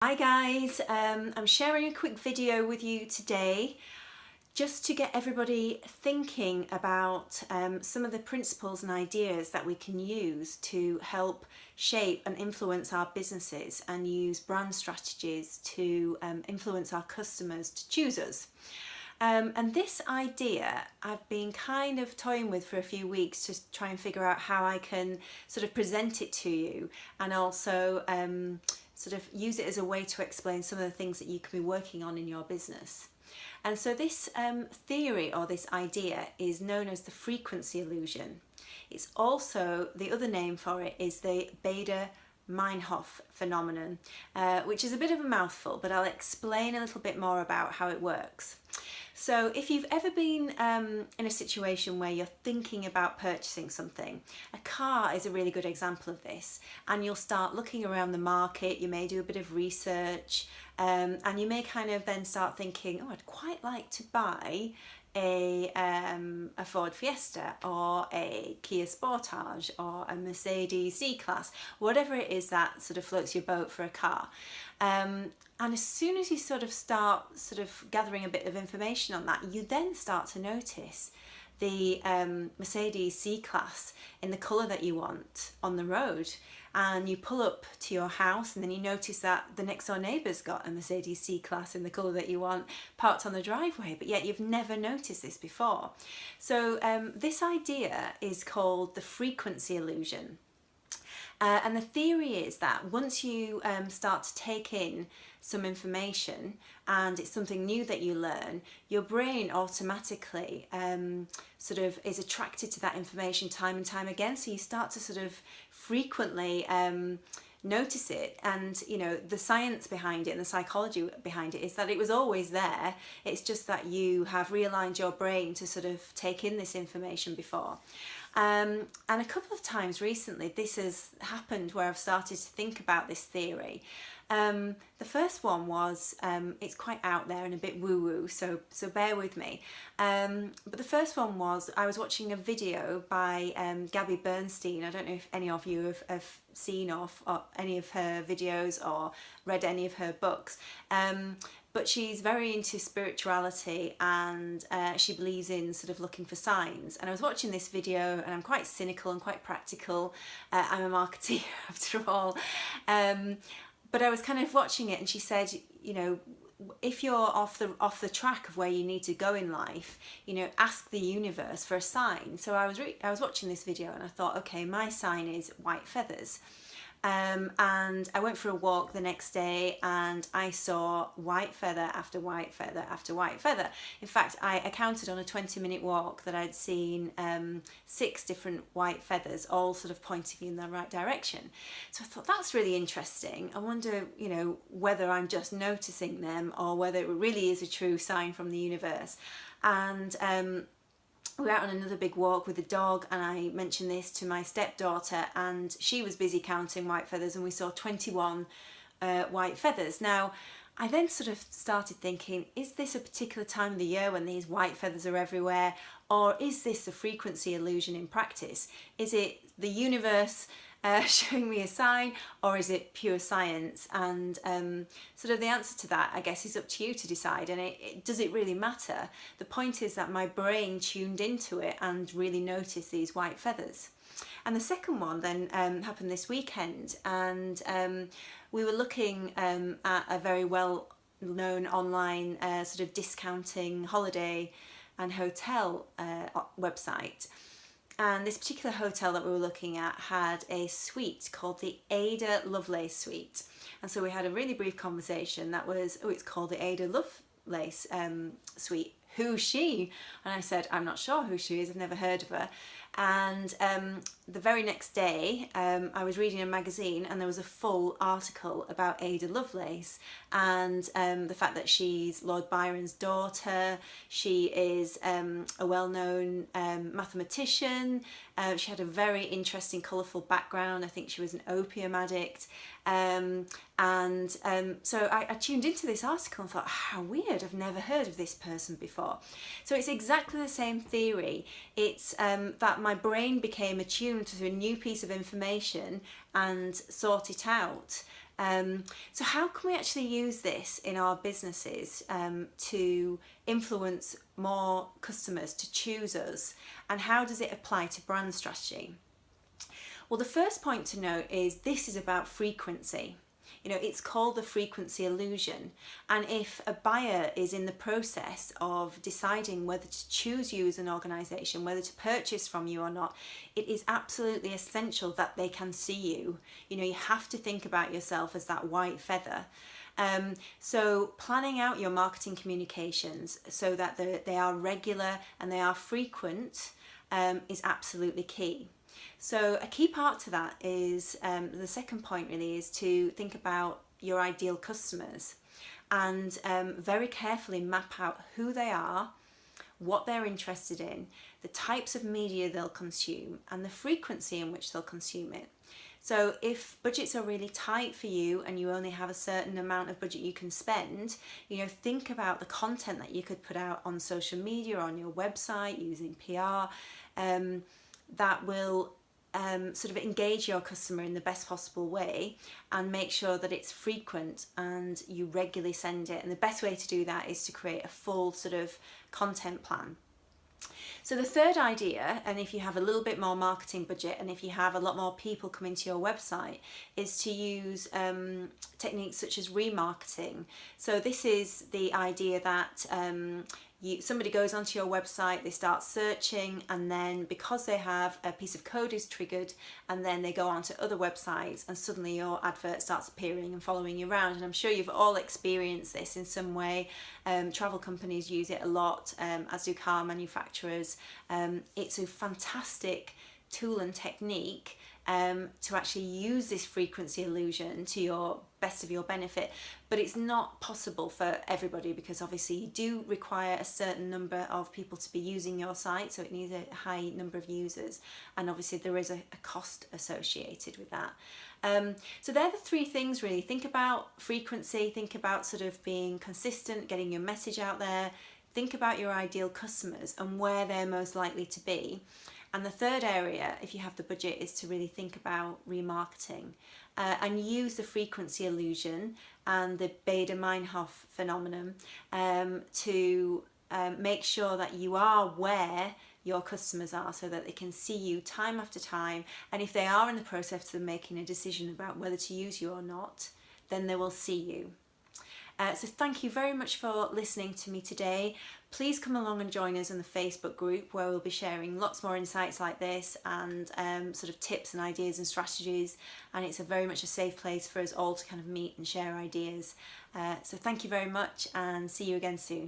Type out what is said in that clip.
Hi guys, I'm sharing a quick video with you today just to get everybody thinking about some of the principles and ideas that we can use to help shape and influence our businesses and use brand strategies to influence our customers to choose us. And this idea I've been kind of toying with for a few weeks to try and figure out how I can sort of present it to you and also sort of use it as a way to explain some of the things that you can be working on in your business. And so this theory or this idea is known as the frequency illusion. It's also, the other name for it is the Baader-Meinhof phenomenon, which is a bit of a mouthful, but I'll explain a little bit more about how it works. So if you've ever been in a situation where you're thinking about purchasing something, a car is a really good example of this, and you'll start looking around the market, you may do a bit of research, and you may kind of then start thinking, oh, I'd quite like to buy a Ford Fiesta or a Kia Sportage or a Mercedes C-Class, whatever it is that sort of floats your boat for a car. And as soon as you sort of start gathering a bit of information on that, you then start to notice the Mercedes C-Class in the colour that you want on the road, and you pull up to your house and then you notice that the next door neighbour's got a Mercedes C-Class in the colour that you want parked on the driveway, but yet you've never noticed this before. So this idea is called the frequency illusion. And the theory is that once you start to take in some information and it's something new that you learn, your brain automatically sort of is attracted to that information time and time again. So you start to sort of frequently notice it, and you know, the science behind it and the psychology behind it is that it was always there. It's just that you have realigned your brain to sort of take in this information before. And a couple of times recently this has happened where I've started to think about this theory. The first one was, it's quite out there and a bit woo-woo, so bear with me. But the first one was, I was watching a video by Gabby Bernstein. I don't know if any of you have seen or any of her videos or read any of her books. But she's very into spirituality, and she believes in sort of looking for signs. And I was watching this video and I'm quite cynical and quite practical. I'm a marketeer after all. But I was kind of watching it, and she said, you know, if you're off the track of where you need to go in life, you know, ask the universe for a sign. So I was watching this video and I thought, okay, my sign is white feathers. And I went for a walk the next day and I saw white feather after white feather after white feather. In fact, I counted on a 20-minute walk that I'd seen 6 different white feathers, all sort of pointing in the right direction. So I thought, that's really interesting. I wonder, you know, whether I'm just noticing them or whether it really is a true sign from the universe. And we were out on another big walk with the dog, and I mentioned this to my stepdaughter, and she was busy counting white feathers, and we saw 21 white feathers. Now, I then sort of started thinking, is this a particular time of the year when these white feathers are everywhere, or is this a frequency illusion in practice? Is it the universe showing me a sign, or is it pure science? And sort of the answer to that, I guess, is up to you to decide. And does it really matter? The point is that my brain tuned into it and really noticed these white feathers. And the second one then happened this weekend, and we were looking at a very well-known online sort of discounting holiday and hotel website. And this particular hotel that we were looking at had a suite called the Ada Lovelace Suite. And so we had a really brief conversation that was, oh, it's called the Ada Lovelace Suite. Who's she? And I said, I'm not sure who she is, I've never heard of her. And the very next day, I was reading a magazine and there was a full article about Ada Lovelace and the fact that she's Lord Byron's daughter. She is a well-known mathematician. She had a very interesting, colourful background. I think she was an opium addict. So I tuned into this article and thought, how weird, I've never heard of this person before. So it's exactly the same theory. It's that my brain became attuned to a new piece of information and sought it out So how can we actually use this in our businesses to influence more customers to choose us, and how does it apply to brand strategy? Well, the first point to note is this is about frequency. You know, it's called the frequency illusion. And if a buyer is in the process of deciding whether to choose you as an organisation, whether to purchase from you or not, it is absolutely essential that they can see you. You know, you have to think about yourself as that white feather. So planning out your marketing communications so that they are regular and they are frequent is absolutely key. So a key part to that is the second point really is to think about your ideal customers and very carefully map out who they are, what they're interested in, the types of media they'll consume, and the frequency in which they'll consume it. So if budgets are really tight for you and you only have a certain amount of budget you can spend, you know, think about the content that you could put out on social media, on your website, using PR, that will sort of engage your customer in the best possible way and make sure that it's frequent and you regularly send it. And the best way to do that is to create a full sort of content plan. So the third idea, and if you have a little bit more marketing budget and if you have a lot more people coming to your website, is to use techniques such as remarketing. So this is the idea that somebody goes onto your website, they start searching, and then because they have a piece of code is triggered, and then they go onto other websites and suddenly your advert starts appearing and following you around. And I'm sure you've all experienced this in some way. Travel companies use it a lot, as do car manufacturers. It's a fantastic tool and technique to actually use this frequency illusion to your best of your benefit, but it's not possible for everybody because obviously you do require a certain number of people to be using your site, so it needs a high number of users, and obviously there is a cost associated with that. So they're the three things really. Think about frequency, think about sort of being consistent, getting your message out there, think about your ideal customers and where they're most likely to be. And the third area, if you have the budget, is to really think about remarketing and use the frequency illusion and the Baader-Meinhof phenomenon to make sure that you are where your customers are so that they can see you time after time. And if they are in the process of making a decision about whether to use you or not, then they will see you. So thank you very much for listening to me today. Please come along and join us in the Facebook group where we'll be sharing lots more insights like this and sort of tips and ideas and strategies. And it's very much a safe place for us all to kind of meet and share ideas. So thank you very much and see you again soon.